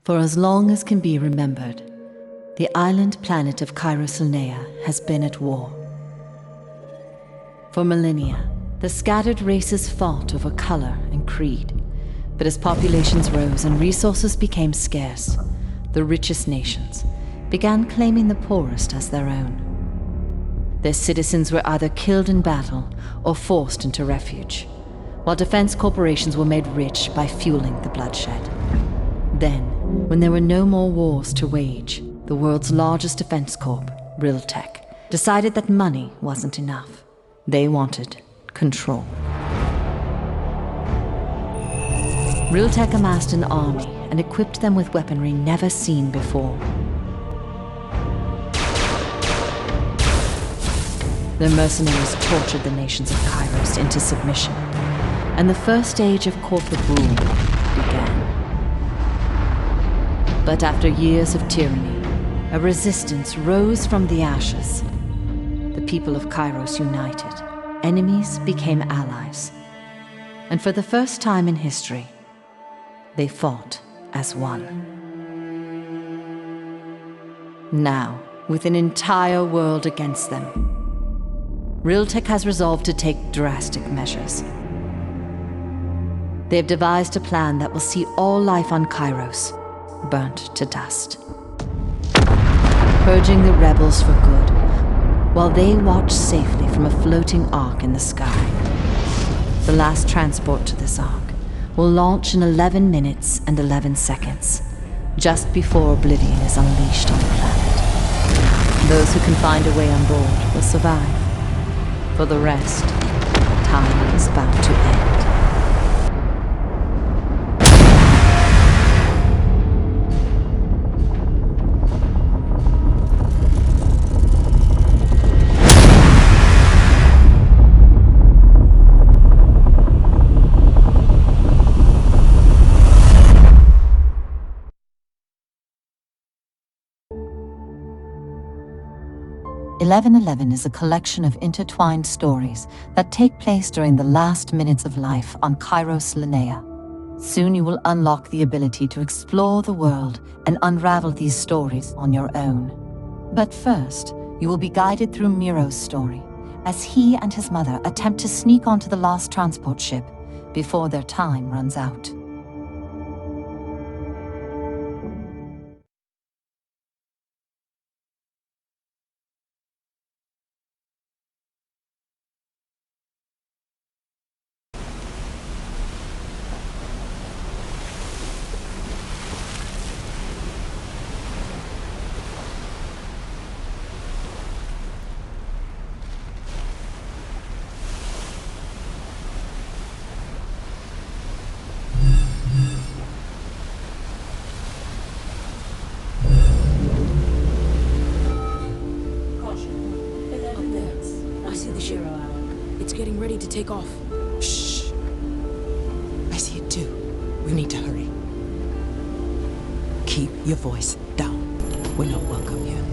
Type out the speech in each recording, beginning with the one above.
For as long as can be remembered, the island planet of Kairos Linea has been at war. For millennia, the scattered races fought over color and creed. But as populations rose and resources became scarce, the richest nations began claiming the poorest as their own. Their citizens were either killed in battle or forced into refuge, while defense corporations were made rich by fueling the bloodshed. Then, when there were no more wars to wage, the world's largest defense corp, Tech, decided that money wasn't enough. They wanted control. Tech amassed an army and equipped them with weaponry never seen before. Their mercenaries tortured the nations of Kairos into submission, and the first age of corporate rule began. But after years of tyranny, a resistance rose from the ashes. The people of Kairos united. Enemies became allies. And for the first time in history, they fought as one. Now, with an entire world against them, Tech has resolved to take drastic measures. They have devised a plan that will see all life on Kairos burnt to dust, purging the rebels for good, while they watch safely from a floating ark in the sky. The last transport to this ark will launch in 11 minutes and 11 seconds, just before oblivion is unleashed on the planet. Those who can find a way on board will survive. For the rest, time is about to end. 1111 is a collection of intertwined stories that take place during the last minutes of life on Kairos Linea. Soon you will unlock the ability to explore the world and unravel these stories on your own. But first, you will be guided through Miro's story, as he and his mother attempt to sneak onto the lost transport ship before their time runs out. It's getting ready to take off. Shh. I see it too. We need to hurry. Keep your voice down. We're not welcome here.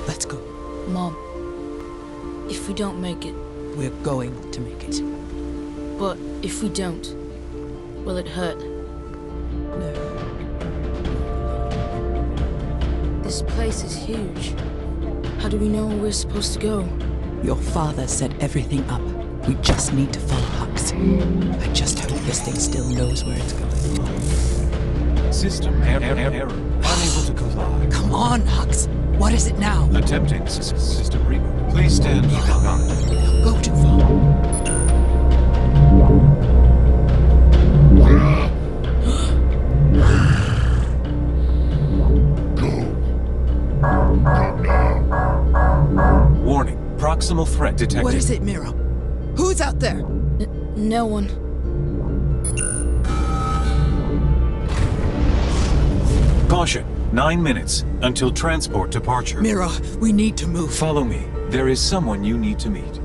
Let's go. Mom, if we don't make it... We're going to make it. But if we don't, will it hurt? No. This place is huge. How do we know where we're supposed to go? Your father set everything up. We just need to follow Hux. I just hope this thing still knows where it's going. System error. Unable to comply. Come on, Hux. What is it now? Attempting system reboot. Please stand by. Go too far. Warning. Proximal threat detected. What is it, Miro? Who's out there? No one. Caution. 9 minutes until transport departure. Miro, we need to move. Follow me. There is someone you need to meet.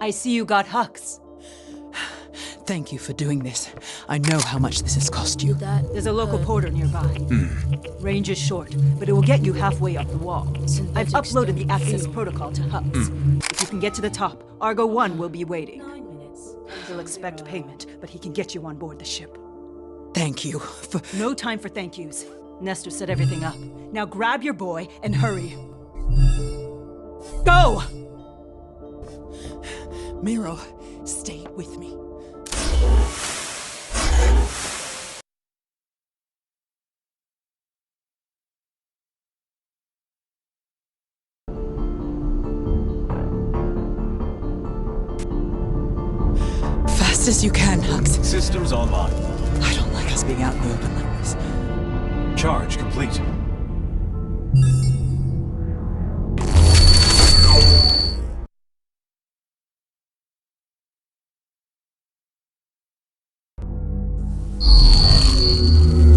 I see you got Hux. Thank you for doing this. I know how much this has cost you. There's a local porter nearby. Range is short, but it will get you halfway up the wall. I've uploaded the access protocol to Hux. If you can get to the top, Argo 1 will be waiting. He'll expect payment, but he can get you on board the ship. Thank you for... No time for thank yous. Nestor set everything up. Now grab your boy and hurry. Go! Miro, stay with me. Fast as you can, Hux. Systems online. I don't like us being out in the open like this. Charge complete.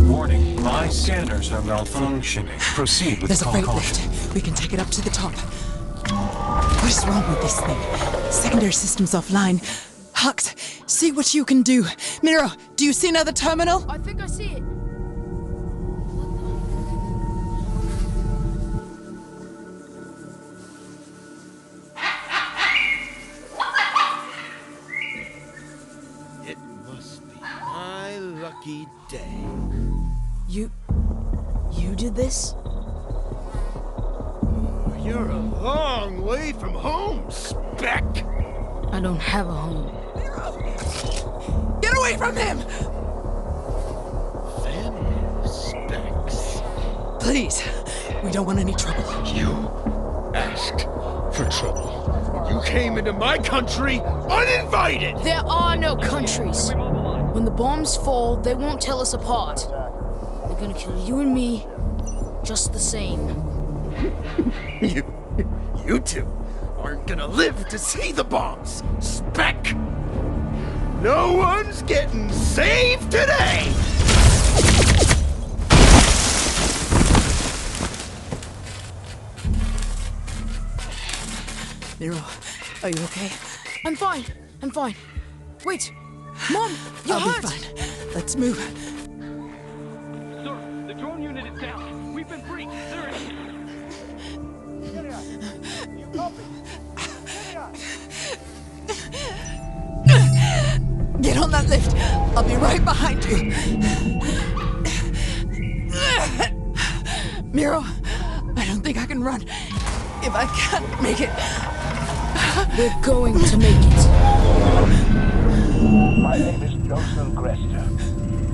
Warning, my scanners are malfunctioning. Proceed with There's a freight caution. lift. We can take it up to the top. What is wrong with this thing? Secondary systems offline. Hux, see what you can do. Miro, do you see another terminal? I think I see it. It must be my lucky day. You did this? You're a long way from home, Speck. I don't have a home. Get away from him! Family Specs. Please, we don't want any trouble. You asked for trouble. You came into my country uninvited. There are no countries. When the bombs fall, they won't tell us apart. They're gonna kill you and me, just the same. You two aren't gonna live to see the bombs, Speck. No one's getting saved today. Miro, are you okay? I'm fine. I'm fine. Wait, Mom, you're I'll hurt. be fine. Let's move. Sir, the drone unit is down. We've been breached. Seriously. Get on that lift. I'll be right behind you. Miro, I don't think I can run. If I can't make it. We're going to make it. My name is Joseph Grester.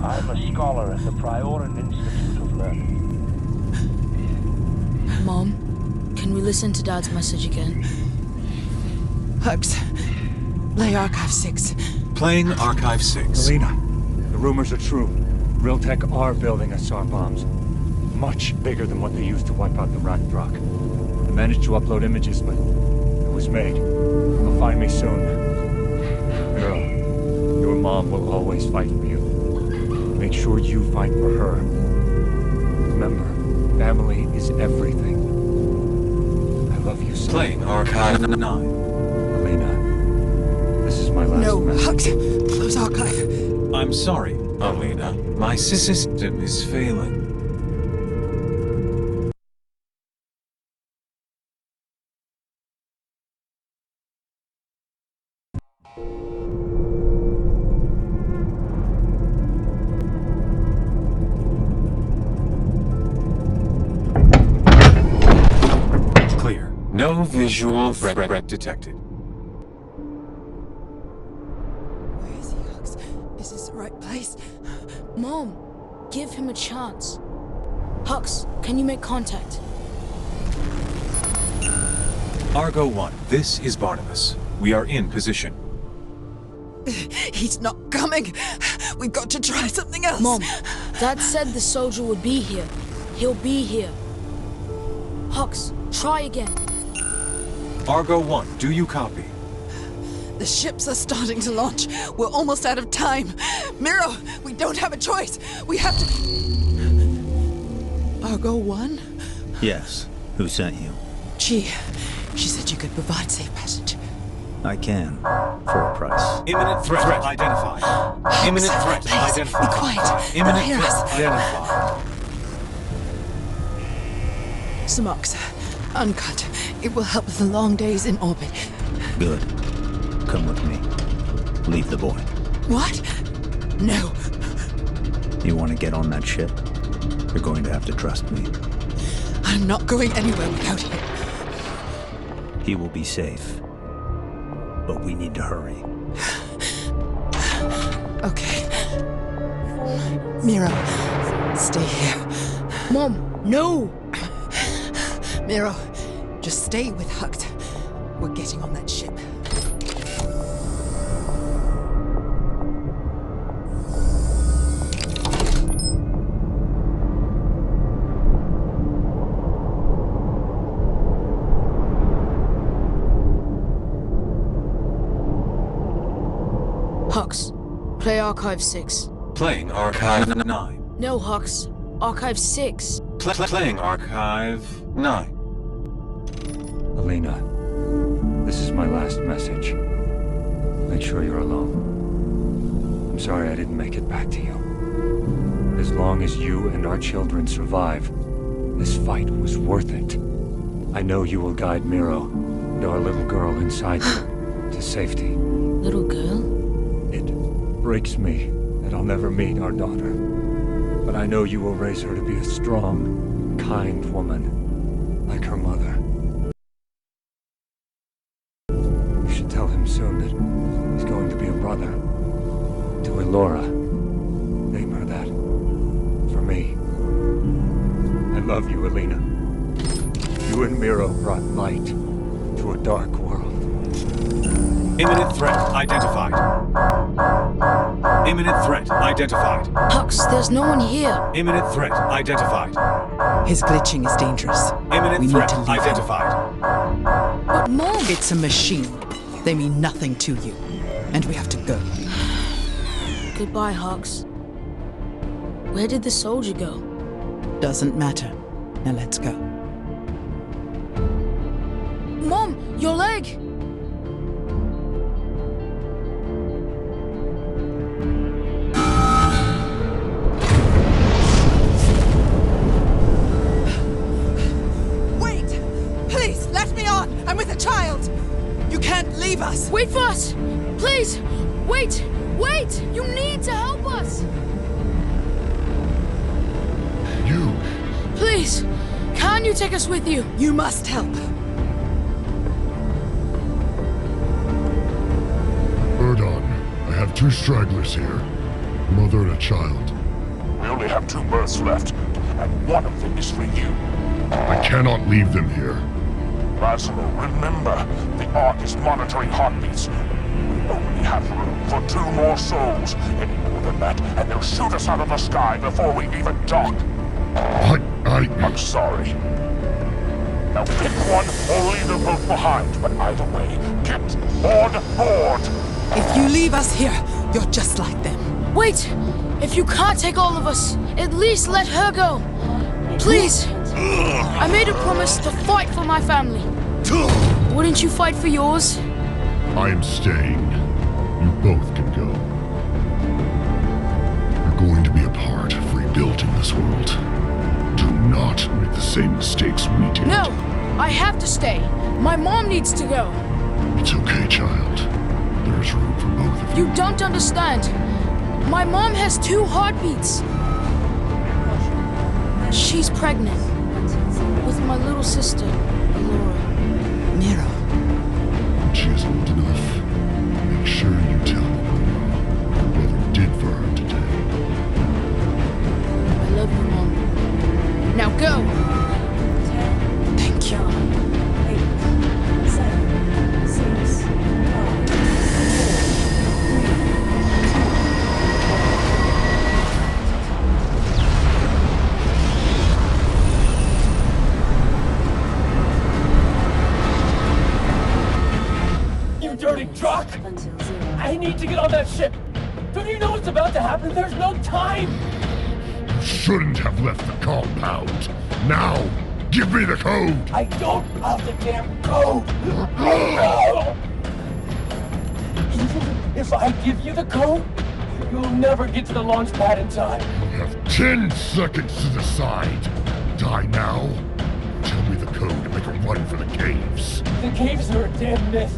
I'm a scholar at the Prioran Institute of Learning. Mom, can we listen to Dad's message again? Hux, play Archive 6. Playing Archive 6. Alina, the rumors are true. Realtek are building SR bombs. Much bigger than what they used to wipe out the Ragnarok. I managed to upload images, but it was made. They'll find me soon. Miro, your mom will always fight for you. Make sure you fight for her. Remember, family is everything. I love you so. Playing Archive 9. Alina, this is my last No, message. Hux, close Archive. I'm sorry, Alina. My system is failing. Clear. No visual threat detected. Where is he, Hux? Is this the right place? Mom, give him a chance. Hux, can you make contact? Argo 1, this is Barnabas. We are in position. He's not coming. We've got to try something else. Mom, Dad said the soldier would be here. He'll be here. Hux, try again. Argo 1, do you copy? The ships are starting to launch. We're almost out of time. Miro, we don't have a choice. We have to... Argo 1? Yes. Who sent you? She said you could provide safe passage. I can, for a price. Imminent threat identified. Imminent threat identified. Be quiet. Imminent Hear threat us. identified. Samox, uncut. It will help with the long days in orbit. Good. Come with me. Leave the boy. What? No. You want to get on that ship? You're going to have to trust me. I'm not going anywhere without him. He will be safe. But we need to hurry. Okay. Miro, stay here. Mom, no! Miro, just stay with Hugt. We're getting on that ship. Hux, play Archive 6. Playing Archive 9. No, Hux. Archive 6. Playing Archive 9. Alina, this is my last message. Make sure you're alone. I'm sorry I didn't make it back to you. But as long as you and our children survive, this fight was worth it. I know you will guide Miro and our little girl inside you to safety. Little girl? It breaks me that I'll never meet our daughter. But I know you will raise her to be a strong, kind woman, like her mother. You should tell him soon that he's going to be a brother. To Elora. Name her that. For me. I love you, Alina. You and Miro brought light to a dark world. Imminent threat identified. Imminent threat identified. Hux, there's no one here. Imminent threat identified. His glitching is dangerous. Imminent We need threat to leave him. identified. But Mom! It's a machine. They mean nothing to you. And we have to go. Goodbye, Hux. Where did the soldier go? Doesn't matter. Now let's go. Mom, your leg! Wait! Please, let me on! I'm with a child! You can't leave us! Wait for us! Please! Wait! Wait! You need to help us! You! Please! Can you take us with you? You must help. Erdon, I have 2 stragglers here. A mother and a child. We only have 2 berths left, and one of them is for you. I cannot leave them here. Basil, remember, the Ark is monitoring heartbeats. We only have room for 2 more souls. Any more than that, and they'll shoot us out of the sky before we even dock. I'm sorry. Now pick one or leave them both behind, but either way, get on board! If you leave us here, you're just like them. Wait! If you can't take all of us, at least let her go. Please! I made a promise to fight for my family. Wouldn't you fight for yours? I am staying. You both can go. You're going to be a part of rebuilding this world. Do not make the same mistakes we did. No! I have to stay. My mom needs to go. It's okay, child. There's room for both of you. You don't understand. My mom has 2 heartbeats. She's pregnant. With my little sister, Elora. Miro. When she is old enough, make sure you tell her what your brother did for her today. I love you, Mom. Now go! Thank you. 8, 7, 6, 5, 4. You dirty drunk! I need to get on that ship! Don't you know what's about to happen? There's no time! You shouldn't have left the compound. Now, give me the code! I don't have the damn code! No! Even if I give you the code, you'll never get to the launch pad in time. You have 10 seconds to decide. Die now. Tell me the code to make a run for the caves. The caves are a damn myth.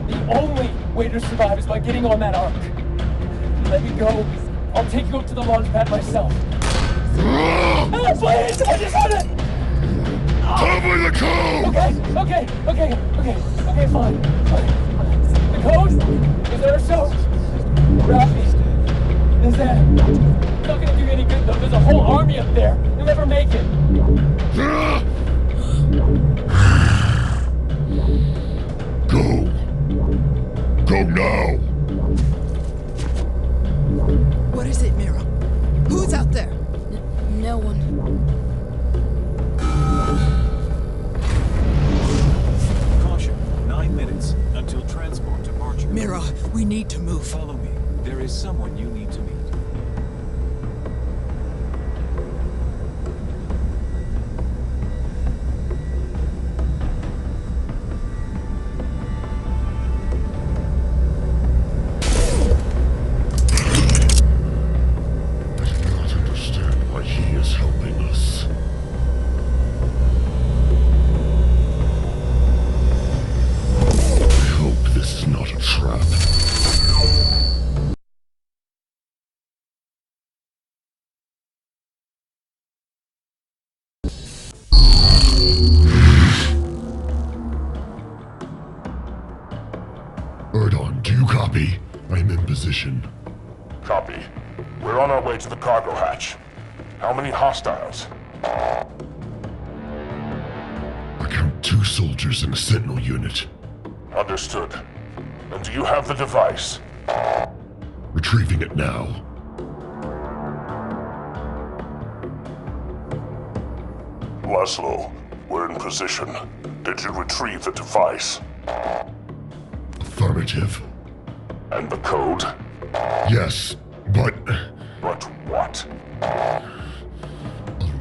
The only way to survive is by getting on that ark. Let me go. I'll take you up to the launch pad myself. Please! I just want to... Tell me the code! Okay, fine. The code is Urso. Rafi is there. It's not gonna do you any good though. There's a whole army up there. You'll never make it. Go. Go now. What is it, Mira? Who's out there? No one. Caution, 9 minutes until transport departure. Mira, we need to move. Follow me. There is someone you need to meet. I'm in position. Copy. We're on our way to the cargo hatch. How many hostiles? I count 2 soldiers and a sentinel unit. Understood. And do you have the device? Retrieving it now. Laszlo, we're in position. Did you retrieve the device? Affirmative. And the code? Yes, but... But what? A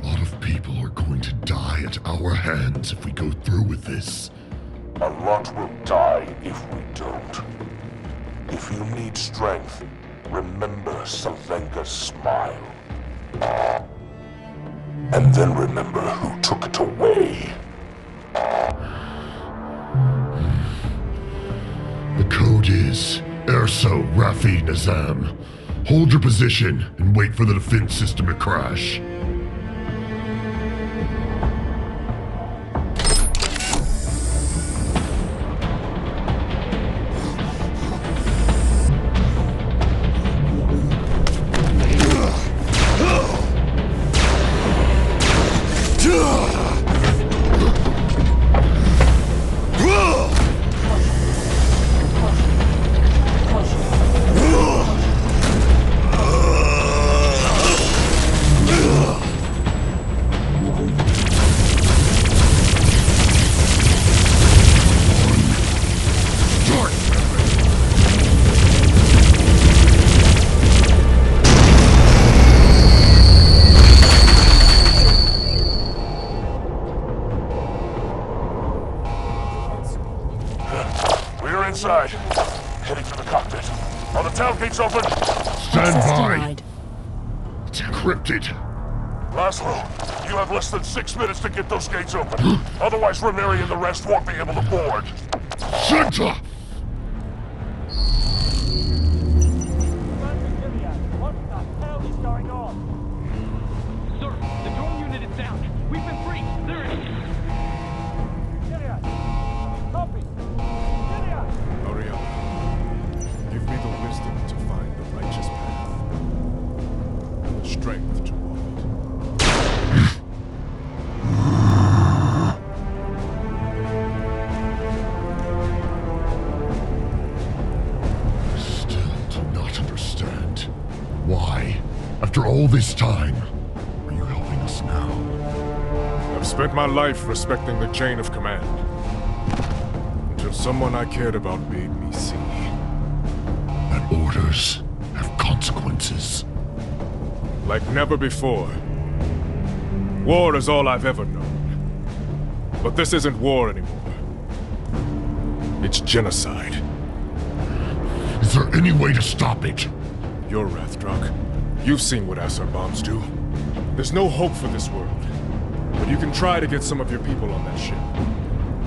lot of people are going to die at our hands if we go through with this. A lot will die if we don't. If you need strength, remember Selenga's smile. And then remember who took it away. The code is Erso Rafi Nazam. Hold your position and wait for the defense system to crash. Inside. Heading to the cockpit. Are the tailgates open? Stand by. It's encrypted. Laszlo, you have less than 6 minutes to get those gates open. Otherwise, Ranieri and the rest won't be able to board. Santa! What the hell is going on? Sir, the drone unit is down. We've been free. There it is. Copy. Hurry up. Give me the wisdom to find the righteous path. And the strength to walk it. I still do not understand. Why, after all this time, are you helping us now? I've spent my life respecting the chain of command. Until someone I cared about made me see. That orders have consequences. Like never before. War is all I've ever known. But this isn't war anymore. It's genocide. Is there any way to stop it? Your wrath, Drak. You've seen what SR bombs do. There's no hope for this world. But you can try to get some of your people on that ship.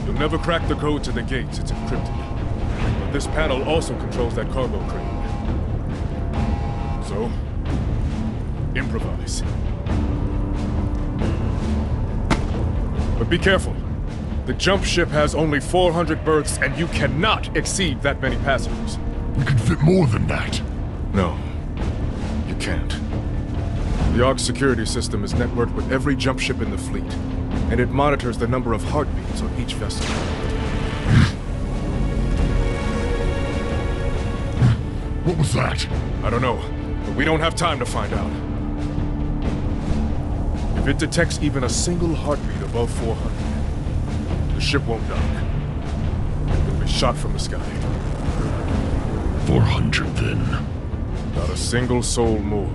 You'll never crack the code to the gates, it's encrypted. But this panel also controls that cargo crane. So, improvise. But be careful. The jump ship has only 400 berths, and you cannot exceed that many passengers. We can fit more than that. No, you can't. The ARK security system is networked with every jump ship in the fleet, and it monitors the number of heartbeats on each vessel. What was that? I don't know, but we don't have time to find out. If it detects even a single heartbeat above 400, the ship won't dock. It'll be shot from the sky. 400 then. Not a single soul more.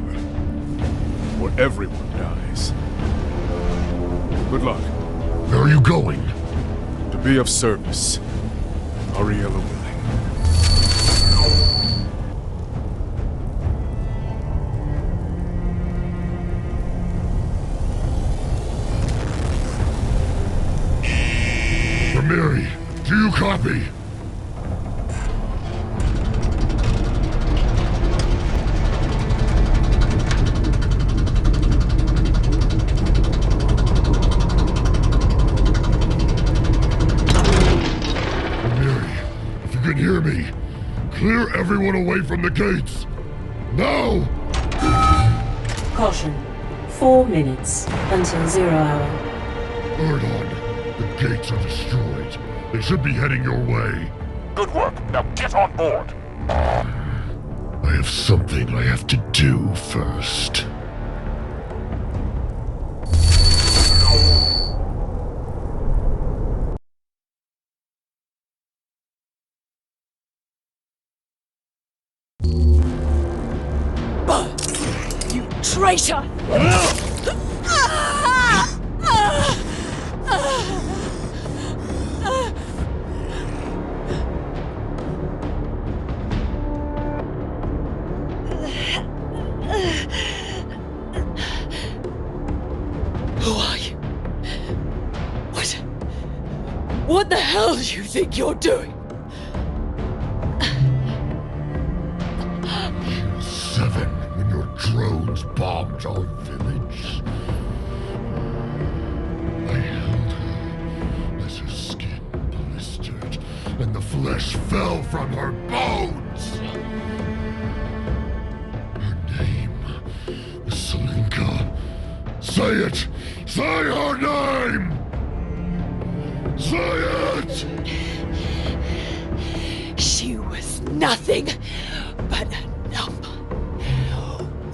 Or everyone dies. Good luck. Where are you going? To be of service. Ariella willing. Ramiri, do you copy? Hear me. Clear everyone away from the gates. Now! Caution. 4 minutes until 0 hour. Erdon, the gates are destroyed. They should be heading your way. Good work. Now get on board. I have something I have to do first. Traitor! Who are you? What the hell do you think you're doing? Drones bombed our village. I held her as her skin blistered and the flesh fell from her bones. Her name is Selinka. Say it! Say her name! Say it! She was nothing but a number.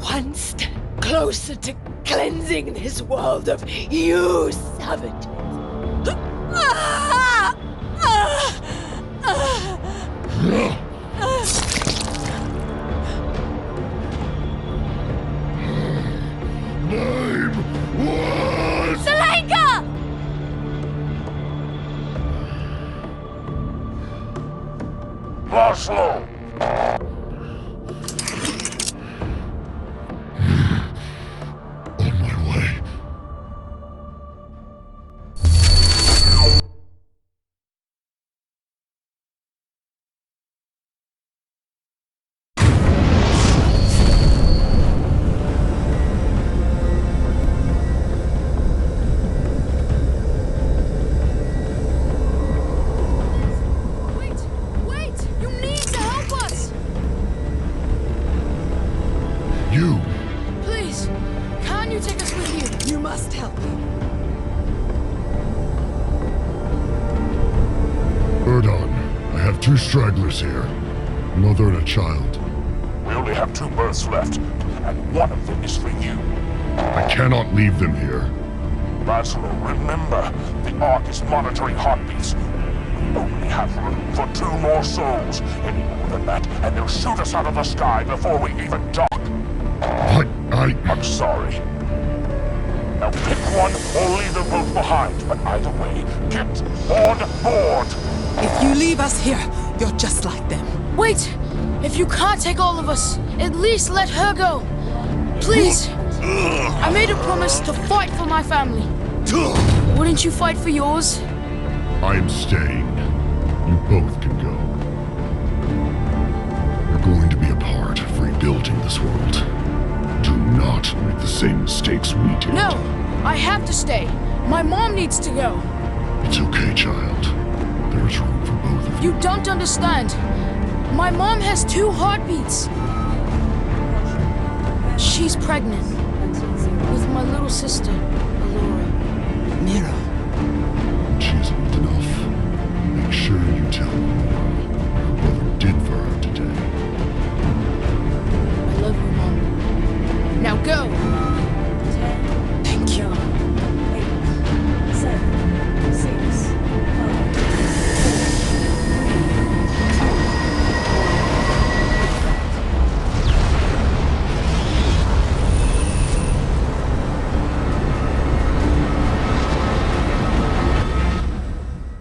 One step closer to cleansing this world of you savages. Name was Selinka! Laszlo! Two stragglers here. Mother and a child. We only have 2 berths left, and one of them is for you. I cannot leave them here. Laszlo, remember, the ARK is monitoring heartbeats. We only have room for 2 more souls. Any more than that, and they'll shoot us out of the sky before we even dock. I'm sorry. Now pick one or leave them both behind, but either way, get on board! If you leave us here, You're just like them. Wait! If you can't take all of us, at least let her go. Please! I made a promise to fight for my family. Wouldn't you fight for yours? I'm staying. You both can go. You're going to be a part of rebuilding this world. Do not make the same mistakes we did. No! I have to stay. My mom needs to go. It's okay, child. There is room for both of you. You don't understand. My mom has 2 heartbeats. She's pregnant. With my little sister, Alora. Mira. When she's old enough, make sure you tell Mira what your brother did for her today. I love you, Mom. Now go! 10, Thank you. 8, 7, 6, 5, 4.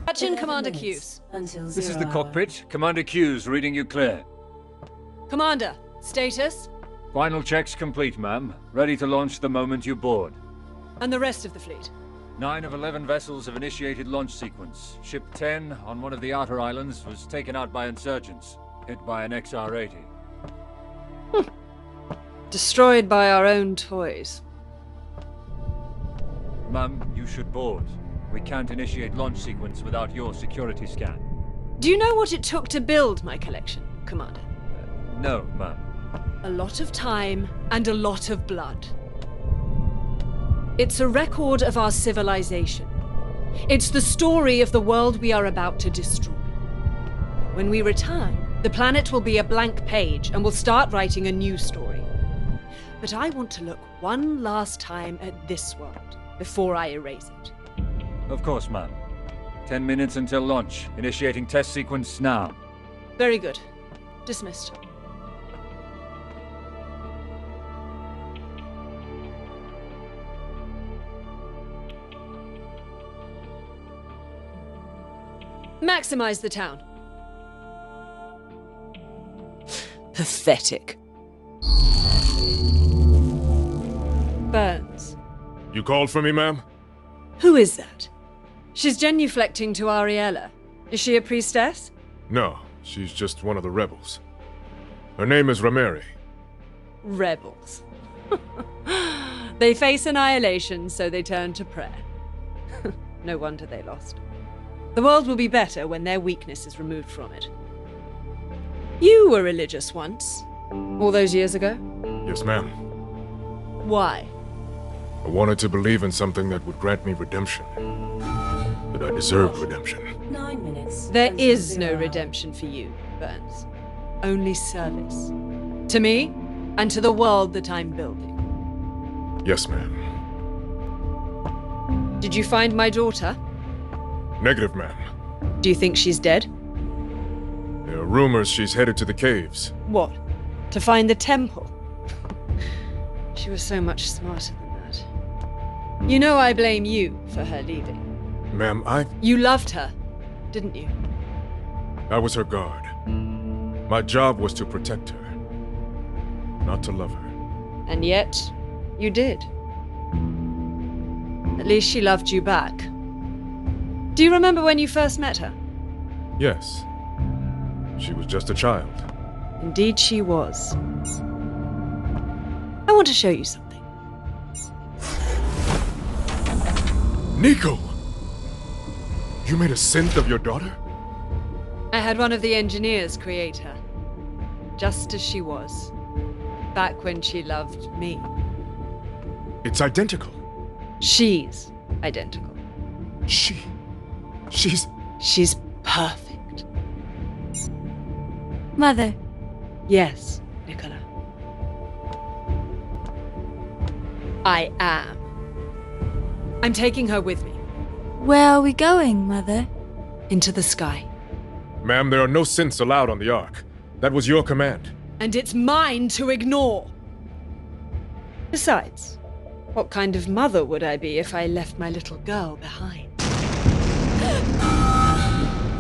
Attention, Commander Hughes. Until This is the cockpit. Commander Hughes reading you clear. Commander, status? Final checks complete, ma'am. Ready to launch the moment you board. And the rest of the fleet? 9 of 11 vessels have initiated launch sequence. Ship 10 on one of the outer islands was taken out by insurgents, hit by an XR-80. Destroyed by our own toys. Ma'am, you should board. We can't initiate launch sequence without your security scan. Do you know what it took to build my collection, Commander? No, ma'am. A lot of time and a lot of blood. It's a record of our civilization. It's the story of the world we are about to destroy. When we return, the planet will be a blank page and we'll start writing a new story. But I want to look one last time at this world before I erase it. Of course, ma'am. 10 minutes until launch. Initiating test sequence now. Very good. Dismissed. Maximize the town. Pathetic. Burns. You called for me, ma'am? Who is that? She's genuflecting to Ariella. Is she a priestess? No, she's just one of the rebels. Her name is Rameri. Rebels. They face annihilation, so they turn to prayer. No wonder they lost. The world will be better when their weakness is removed from it. You were religious once. All those years ago? Yes, ma'am. Why? I wanted to believe in something that would grant me redemption. That I deserved redemption. 9 minutes. There until is 0 no hour. redemption for you, Burns. Only service. To me, and to the world that I'm building. Yes, ma'am. Did you find my daughter? Negative, ma'am. Do you think she's dead? There are rumors she's headed to the caves. What? To find the temple? She was so much smarter than that. You know I blame you for her leaving. Ma'am, You loved her, didn't you? I was her guard. My job was to protect her, not to love her. And yet, you did. At least she loved you back. Do you remember when you first met her? Yes. She was just a child. Indeed she was. I want to show you something. Nico! You made a synth of your daughter? I had one of the engineers create her. Just as she was. Back when she loved me. It's identical. She's identical. She's perfect. Mother. Yes, Nicola. I am. I'm taking her with me. Where are we going, Mother? Into the sky. Ma'am, there are no synths allowed on the Ark. That was your command. And it's mine to ignore. Besides, what kind of mother would I be if I left my little girl behind?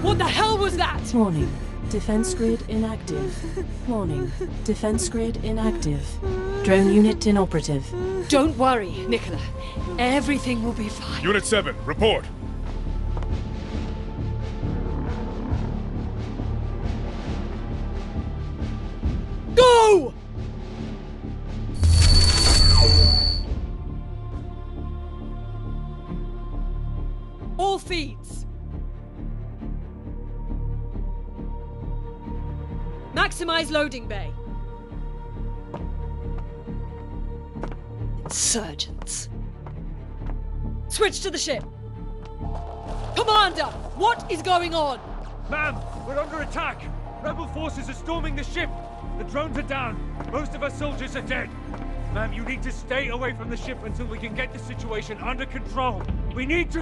What the hell was that? Warning. Defense grid inactive. Warning. Defense grid inactive. Drone unit inoperative. Don't worry, Nicola. Everything will be fine. Unit 7, report. Go! All feeds. Maximize loading bay. Insurgents. Switch to the ship. Commander, what is going on? Ma'am, we're under attack. Rebel forces are storming the ship. The drones are down. Most of our soldiers are dead. Ma'am, you need to stay away from the ship until we can get the situation under control. We need to...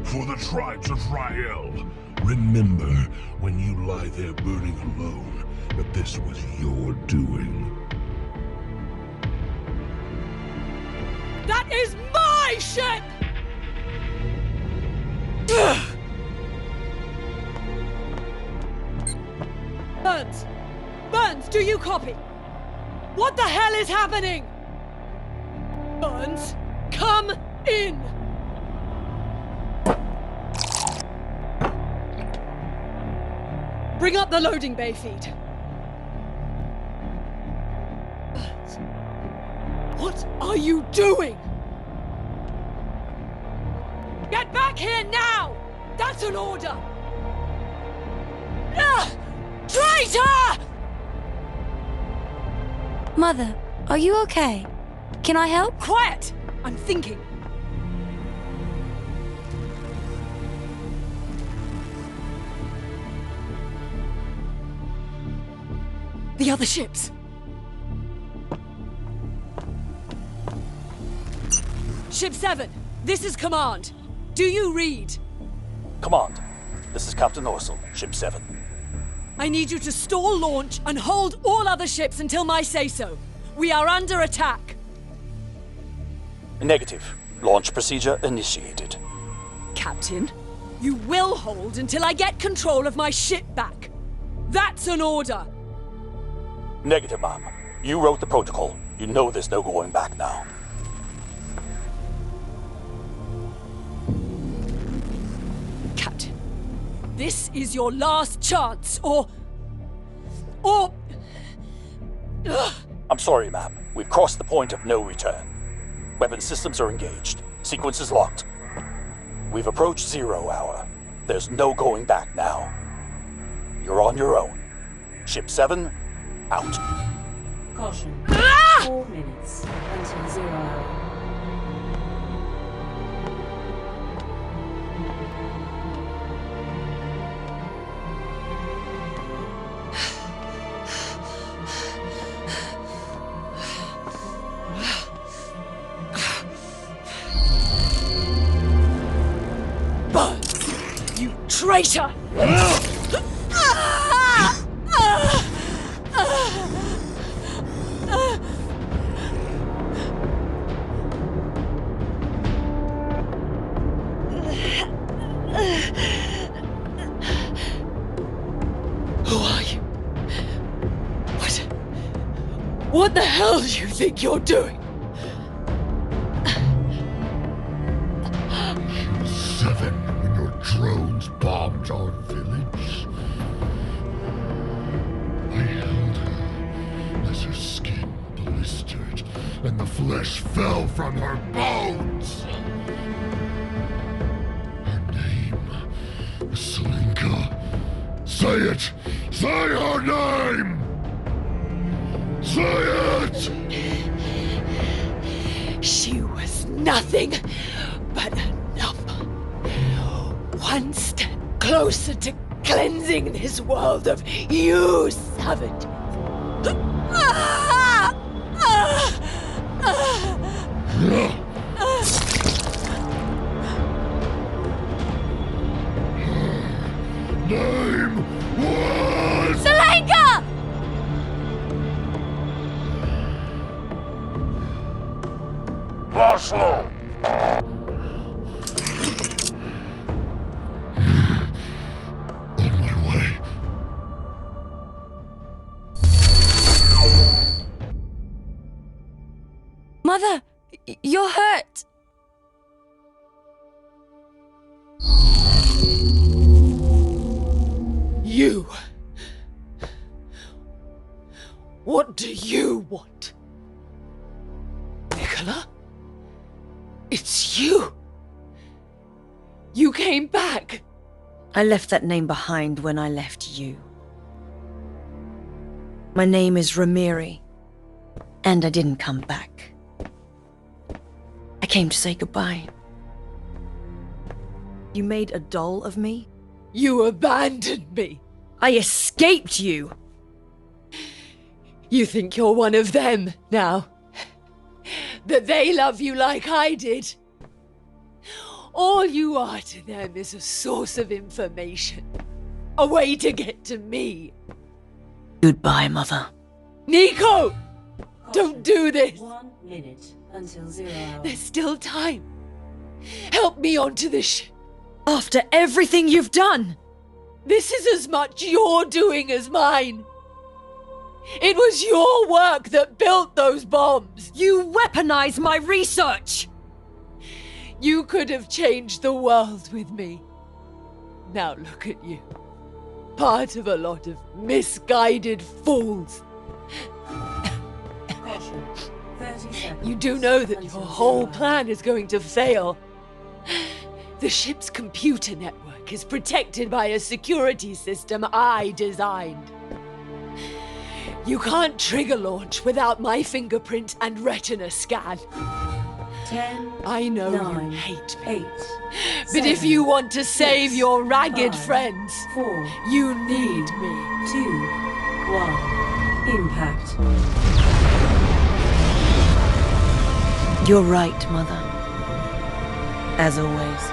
For the tribes of Rael, remember when you lie there burning alone, that this was your doing. That is my ship! Burns! Burns, do you copy? What the hell is happening? Burns, come in! Bring up the loading bay feed. Burns, what are you doing? Get back here now! That's an order! Traitor! Mother, are you okay? Can I help? Quiet! I'm thinking. The other ships. Ship 7, this is command. Do you read? Command, this is Captain Orsel, Ship 7. I need you to stall launch and hold all other ships until my say-so. We are under attack. Negative. Launch procedure initiated. Captain, you will hold until I get control of my ship back. That's an order. Negative, ma'am. You wrote the protocol. You know there's no going back now. Captain, this is your last chance, or... I'm sorry, ma'am. We've crossed the point of no return. Weapon systems are engaged. Sequence is locked. We've approached 0 hour. There's no going back now. You're on your own. Ship 7, out. Caution. 4 minutes until 0 hour. Traitor! Who are you? What the hell do you think you're doing? Seven, when your drones bombed our village. I held her as her skin blistered and the flesh fell from her bones. Her name is Selinka. Say it! Say her name! Say it! She was nothing but a number. One step closer to cleansing this world of you, savage. Name was... Selenka! Mother, you're hurt. You. What do you want? Nicola? It's you. You came back. I left that name behind when I left you. My name is Ramiri, and I didn't come back. I came to say goodbye. You made a doll of me? You abandoned me. I escaped you. You think you're one of them now? That they love you like I did? All you are to them is a source of information. A way to get to me. Goodbye, Mother. Nico! Don't do this! 1 minute until 0 hour. There's still time. Help me onto the ship. After everything you've done! This is as much your doing as mine. It was your work that built those bombs. You weaponize my research! You could have changed the world with me. Now look at you. Part of a lot of misguided fools. Caution. 30 seconds. You do know that your whole plan is going to fail. The ship's computer network is protected by a security system I designed. You can't trigger launch without my fingerprint and retina scan. 10. I know 9, you hate me. 8. But if you want to save 6, your ragged 5, friends, 4, you need me. 2, 1. Impact. You're right, Mother. As always.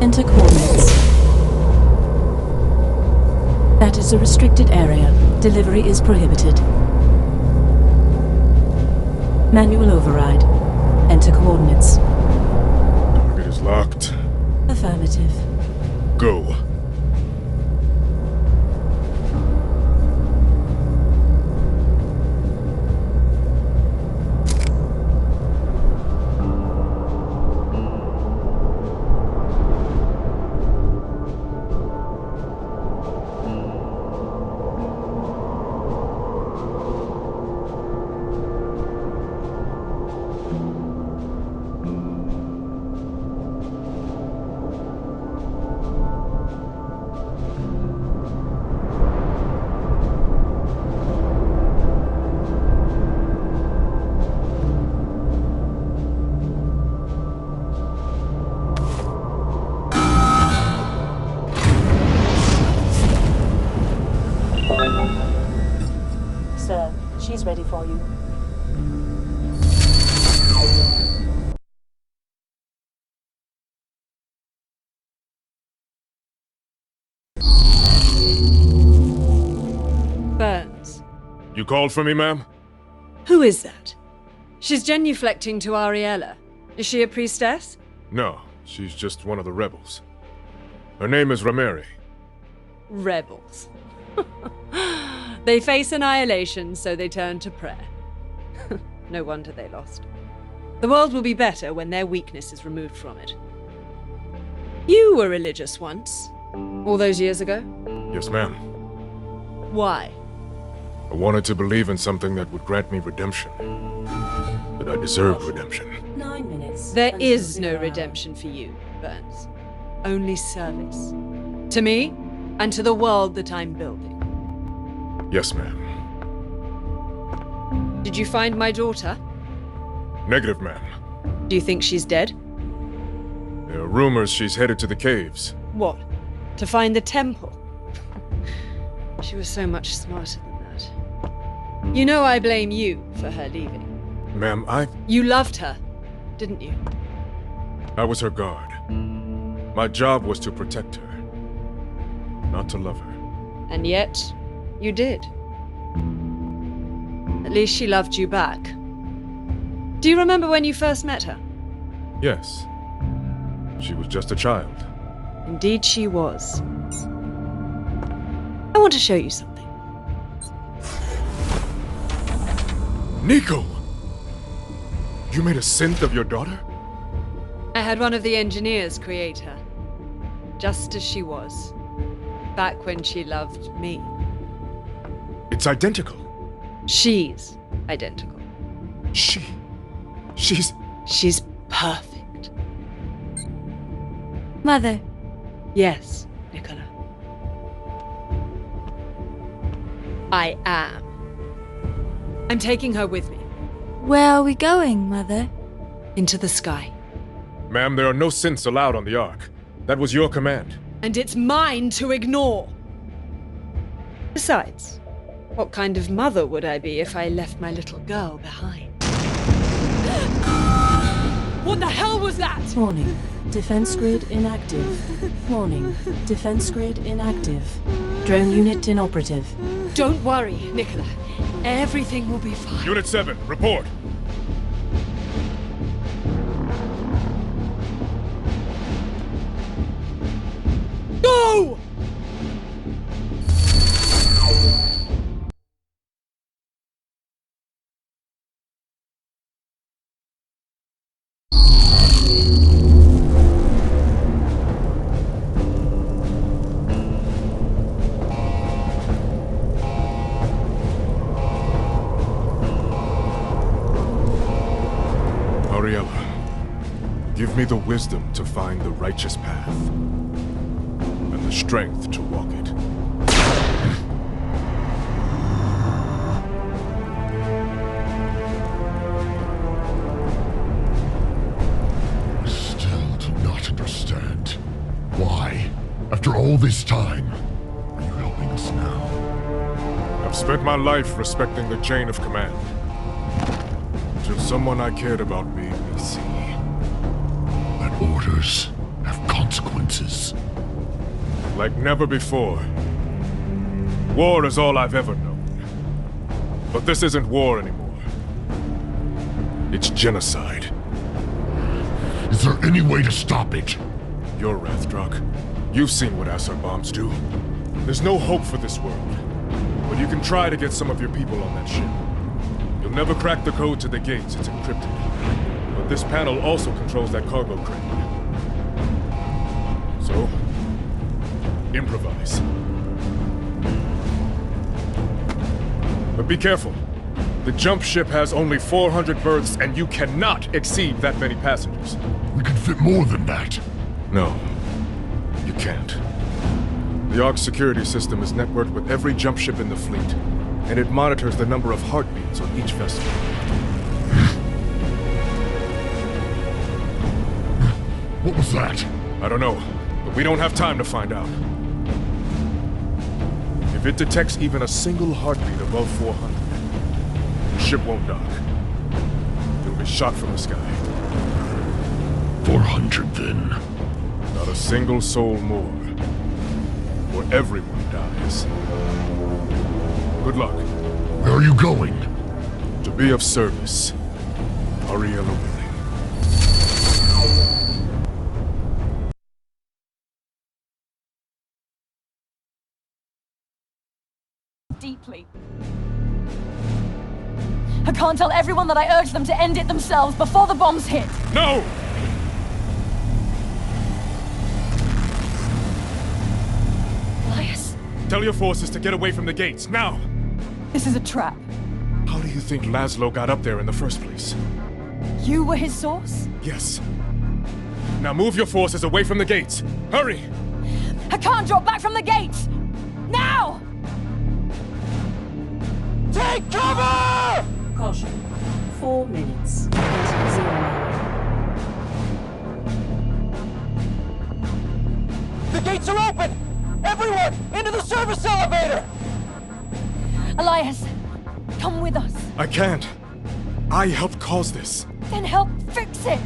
Enter coordinates. That is a restricted area. Delivery is prohibited. Manual override. Enter coordinates. Target is locked. Affirmative. Go. Sir, she's ready for you. Burns. You called for me, ma'am? Who is that? She's genuflecting to Ariella. Is she a priestess? No, she's just one of the rebels. Her name is Ramiri. Rebels. They face annihilation, so they turn to prayer. No wonder they lost. The world will be better when their weakness is removed from it. You were religious once. All those years ago? Yes, ma'am. Why? I wanted to believe in something that would grant me redemption. That I deserved redemption. 9 minutes. There is no redemption for you, Burns. Only service. To me, and to the world that I'm building. Yes, ma'am. Did you find my daughter? Negative, ma'am. Do you think she's dead? There are rumors she's headed to the caves. What? To find the temple? She was so much smarter than that. You know I blame you for her leaving. Ma'am, You loved her, didn't you? I was her guard. My job was to protect her, not to love her. And yet, you did. At least she loved you back. Do you remember when you first met her? Yes. She was just a child. Indeed she was. I want to show you something. Nico! You made a synth of your daughter? I had one of the engineers create her. Just as she was. Back when she loved me. It's identical. She's identical. She's perfect. Mother. Yes, Nicola. I am. I'm taking her with me. Where are we going, Mother? Into the sky. Ma'am, there are no synths allowed on the Ark. That was your command. And it's mine to ignore. Besides, what kind of mother would I be if I left my little girl behind? What the hell was that? Warning. Defense grid inactive. Warning. Defense grid inactive. Drone unit inoperative. Don't worry, Nicola. Everything will be fine. Unit 7, report. Go! Give me the wisdom to find the righteous path, and the strength to walk it. I still do not understand. Why, after all this time, are you helping us now? I've spent my life respecting the chain of command. Until someone I cared about made me see. Orders have consequences. Like never before. War is all I've ever known. But this isn't war anymore. It's genocide. Is there any way to stop it? You're Rathdruk. You've seen what Asar bombs do. There's no hope for this world. But you can try to get some of your people on that ship. You'll never crack the code to the gates, it's encrypted. But this panel also controls that cargo crane. So, improvise. But be careful. The jump ship has only 400 berths, and you cannot exceed that many passengers. We can fit more than that. No, you can't. The Ark's security system is networked with every jump ship in the fleet, and it monitors the number of heartbeats on each vessel. What was that? I don't know, but we don't have time to find out. If it detects even a single heartbeat above 400, the ship won't dock. It'll be shot from the sky. 400 then. Not a single soul more. Or everyone dies. Good luck. Where are you going? To be of service. Ariella willing. Deeply. I can't tell everyone that I urged them to end it themselves before the bombs hit. No! Elias? Tell your forces to get away from the gates, now! This is a trap. How do you think Laszlo got up there in the first place? You were his source? Yes. Now move your forces away from the gates. Hurry! I can't drop back from the gates! Now! Take cover! Caution. 4 minutes. 0. The gates are open! Everyone, into the service elevator! Elias, come with us. I can't. I helped cause this. Then help fix it.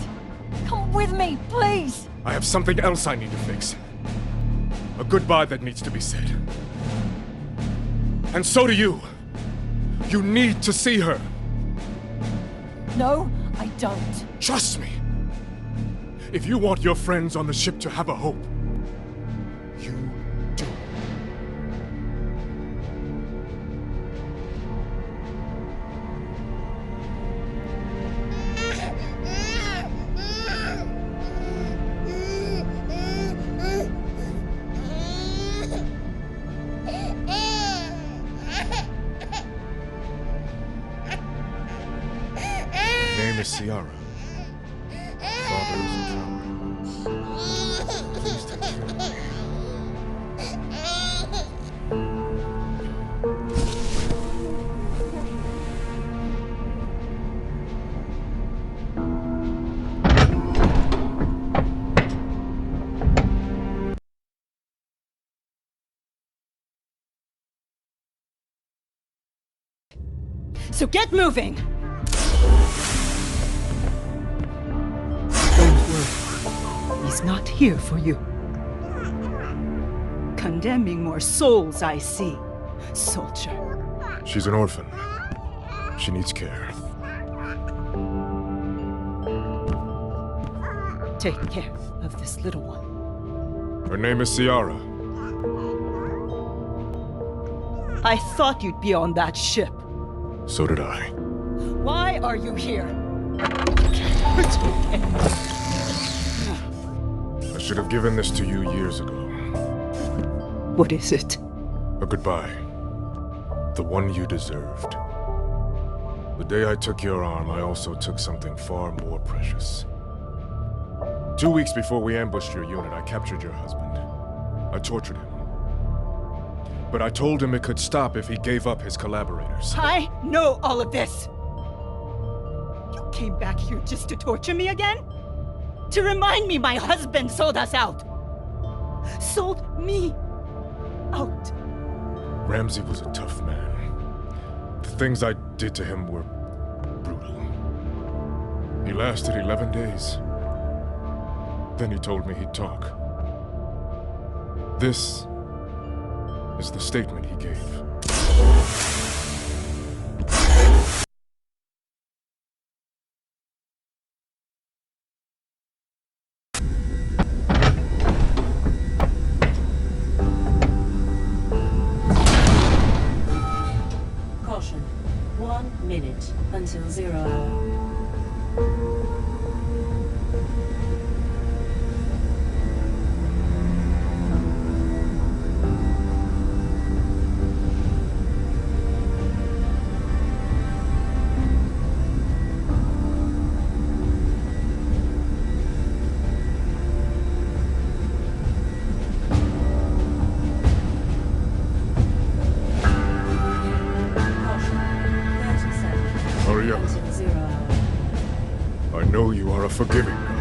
Come with me, please. I have something else I need to fix. A goodbye that needs to be said. And so do you. You need to see her. No, I don't. Trust me. If you want your friends on the ship to have a hope, you do. Her name is Ciara. Father is a coward. Please take care of her. So get moving! He's not here for you. Condemning more souls, I see. Soldier. She's an orphan. She needs care. Take care of this little one. Her name is Ciara. I thought you'd be on that ship. So did I. Why are you here? I should have given this to you years ago. What is it? A goodbye. The one you deserved. The day I took your arm, I also took something far more precious. 2 weeks before we ambushed your unit, I captured your husband. I tortured him. But I told him it could stop if he gave up his collaborators. I know all of this! You came back here just to torture me again? To remind me my husband sold us out! Sold me out! Ramsey was a tough man. The things I did to him were brutal. He lasted 11 days. Then he told me he'd talk. This is the statement he gave. Caution. 1 minute until 0 hour. Hurry up. I know you are a forgiving God.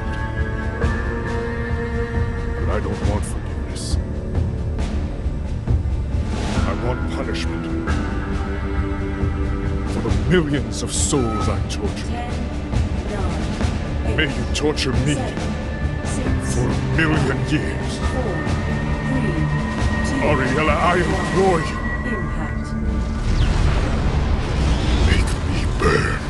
But I don't want forgiveness. I want punishment. For the millions of souls I tortured. May you torture me for 1,000,000 years. Ariella, I implore you. Make me burn.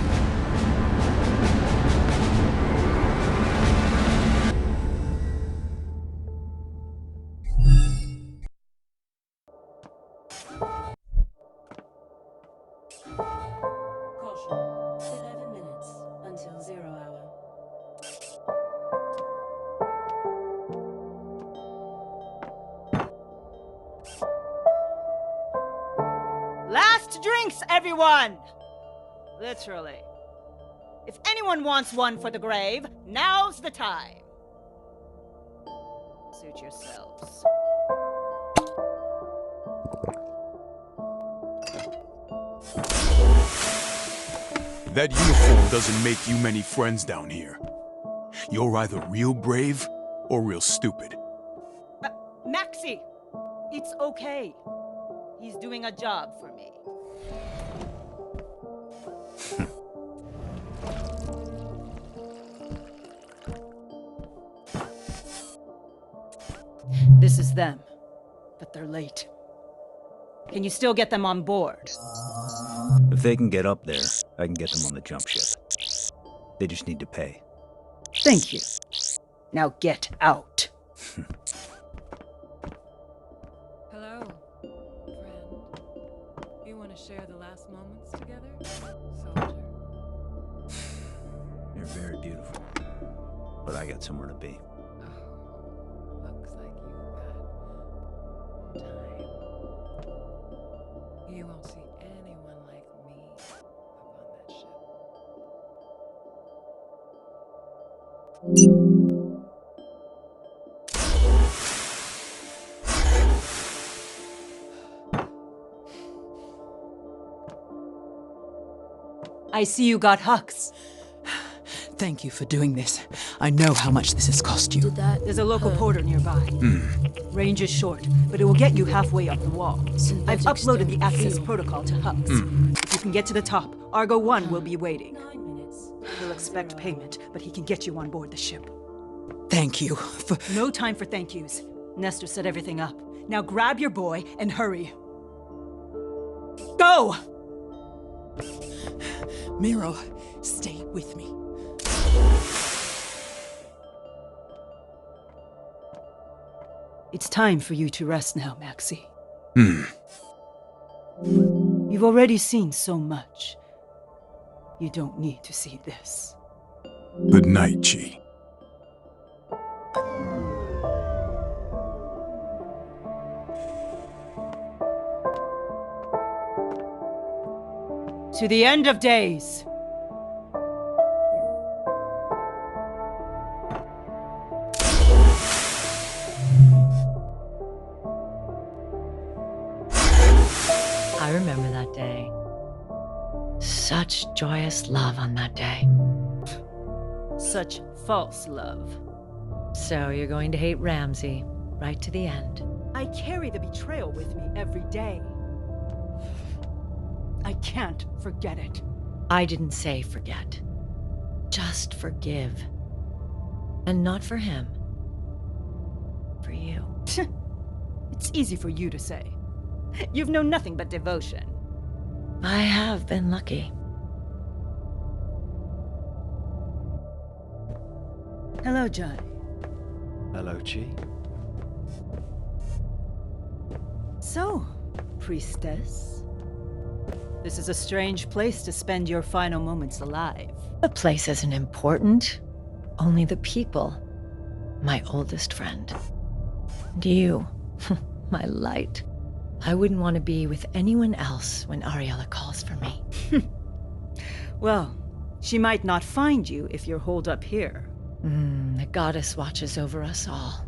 Caution. 11 minutes until 0 hour. Last drinks, everyone! Literally. If anyone wants one for the grave, now's the time. Suit yourselves. That uniform doesn't make you many friends down here. You're either real brave or real stupid. Maxie! It's okay. He's doing a job for me. This is them, but they're late. Can you still get them on board? If they can get up there, I can get them on the jump ship. They just need to pay. Thank you. Now get out. Hello, friend. You want to share the last moments together, soldier? You're very beautiful. But I got somewhere to be. Looks like you've got time. You won't see anyone like me up on that ship. I see you got Hux. Thank you for doing this. I know how much this has cost you. There's a local porter nearby. Range is short, but it will get you halfway up the wall. I've uploaded the access protocol to Hux. If you can get to the top, Argo 1 will be waiting. He'll expect payment, but he can get you on board the ship. Thank you for... No time for thank yous. Nestor set everything up. Now grab your boy and hurry. Go! Miro, stay with me. It's time for you to rest now, Maxie. You've already seen so much. You don't need to see this. Good night, Chi. To the end of days. I remember that day. Such joyous love on that day. Such false love. So you're going to hate Ramsey, right to the end. I carry the betrayal with me every day. I can't forget it. I didn't say forget. Just forgive. And not for him. For you. It's easy for you to say. You've known nothing but devotion. I have been lucky. Hello, Johnny. Hello, Chi. So, priestess. This is a strange place to spend your final moments alive. The place isn't important. Only the people. My oldest friend. And you, my light. I wouldn't want to be with anyone else when Ariella calls for me. Well, she might not find you if you're holed up here. The goddess watches over us all.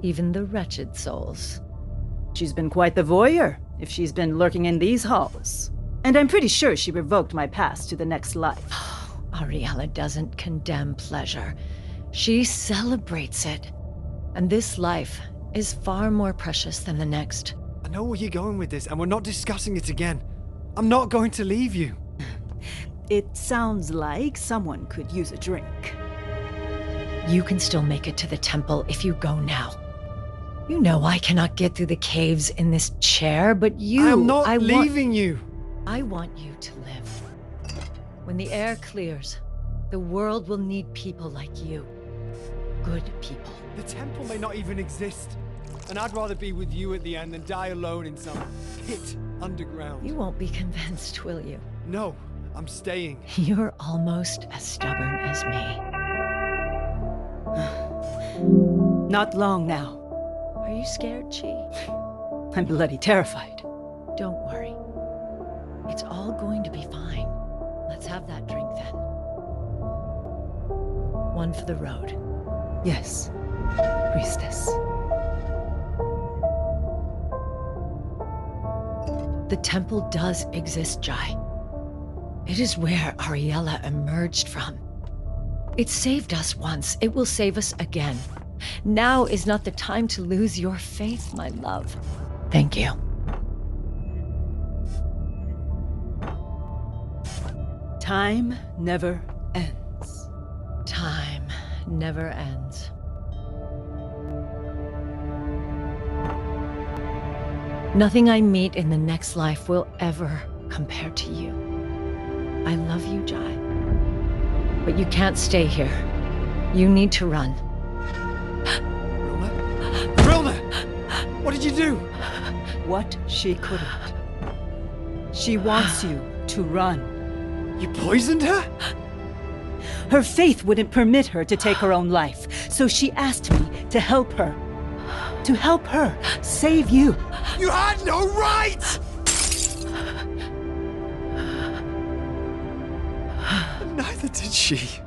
Even the wretched souls. She's been quite the voyeur, if she's been lurking in these halls. And I'm pretty sure she revoked my pass to the next life. Ariella doesn't condemn pleasure. She celebrates it. And this life is far more precious than the next. I know where you're going with this, and we're not discussing it again. I'm not going to leave you. It sounds like someone could use a drink. You can still make it to the temple if you go now. You know I cannot get through the caves in this chair, but you... I'm not leaving you. I want you to live. When the air clears, the world will need people like you. Good people. The temple may not even exist. And I'd rather be with you at the end than die alone in some pit underground. You won't be convinced, will you? No, I'm staying. You're almost as stubborn as me. Not long now. Are you scared, Chi? I'm bloody terrified. Don't worry. It's all going to be fine. Let's have that drink then. One for the road. Yes, priestess. The temple does exist, Jai. It is where Ariella emerged from. It saved us once. It will save us again. Now is not the time to lose your faith, my love. Thank you. Time never ends. Time never ends. Nothing I meet in the next life will ever compare to you. I love you, Jai. But you can't stay here. You need to run. Rilna! What did you do? What she couldn't. She wants you to run. You poisoned her? Her faith wouldn't permit her to take her own life, so she asked me to help her. To help her save you. You had no right! Neither did she.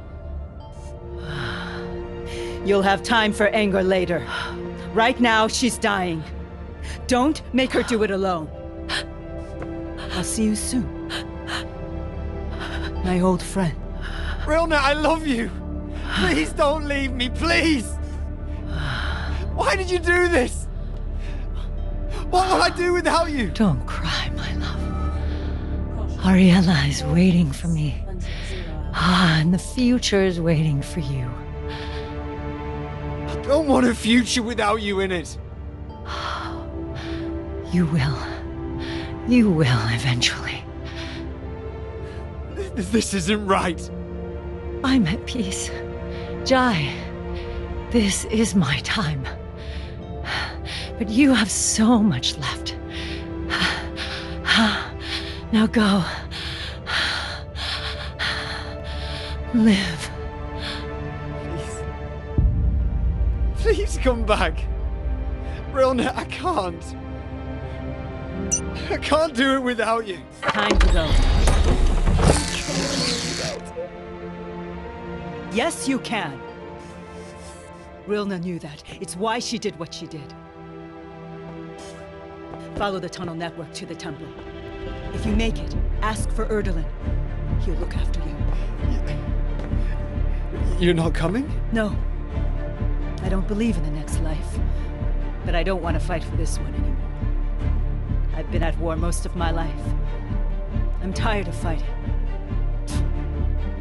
You'll have time for anger later. Right now, she's dying. Don't make her do it alone. I'll see you soon. My old friend. Rilna, I love you. Please don't leave me, please. Why did you do this? What will I do without you? Don't cry, my love. Ariella is waiting for me. And the future is waiting for you. I don't want a future without you in it. You will. You will eventually. This isn't right. I'm at peace. Jai, this is my time. But you have so much left. Now go. Live. Please come back. Rilna, I can't. I can't do it without you. Time to go. Yes, you can. Rilna knew that. It's why she did what she did. Follow the tunnel network to the temple. If you make it, ask for Erdalin. He'll look after you. You're not coming? No. I don't believe in the next life. But I don't want to fight for this one anymore. I've been at war most of my life. I'm tired of fighting.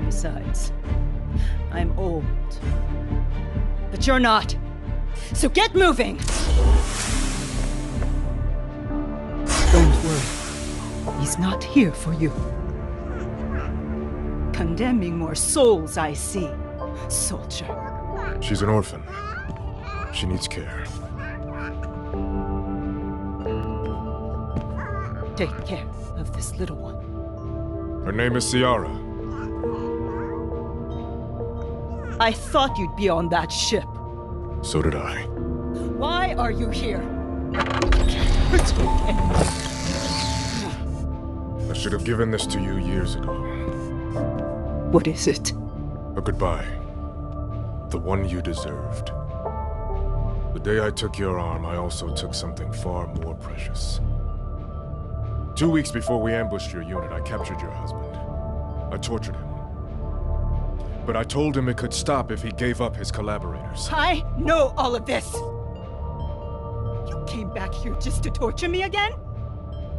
Besides, I'm old. But you're not. So get moving! Don't worry. He's not here for you. Condemning more souls, I see. Soldier. She's an orphan. She needs care. Take care of this little one. Her name is Ciara. I thought you'd be on that ship. So did I. Why are you here? I should have given this to you years ago. What is it? A goodbye. The one you deserved. The day I took your arm, I also took something far more precious. 2 weeks before we ambushed your unit, I captured your husband. I tortured him. But I told him it could stop if he gave up his collaborators. I know all of this! You came back here just to torture me again?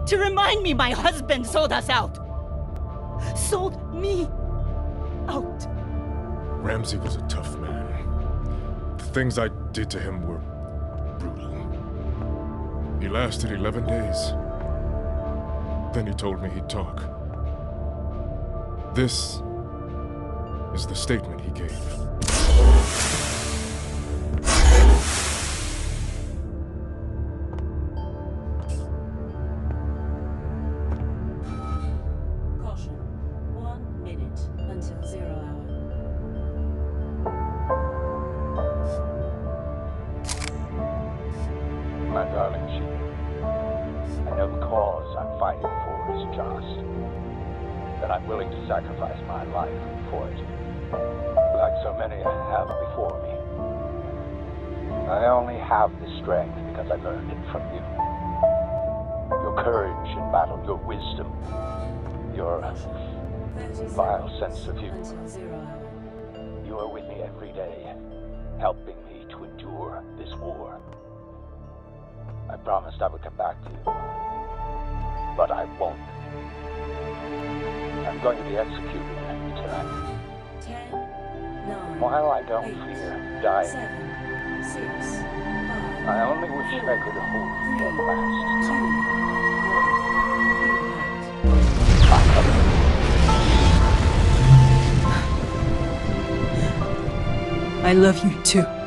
To remind me my husband sold us out! Sold me out! Ramsey was a tough man. The things I did to him were brutal. He lasted 11 days. Then he told me he'd talk. This is the statement he gave. Caution. 1 minute until 0 hour. My darling chief, I know the cause I'm fighting for is just, that I'm willing to sacrifice my life for it, like so many have before me. I only have this strength because I learned it from you. Your courage in battle, your wisdom, your vile sense of humor. You are with me every day, helping me to endure this war. I promised I would come back to you, but I won't. I'm going to be executed tonight. 10, 9, While I don't 8, fear dying, 7, 6, 5, I only wish I could hold one last time. I love you too.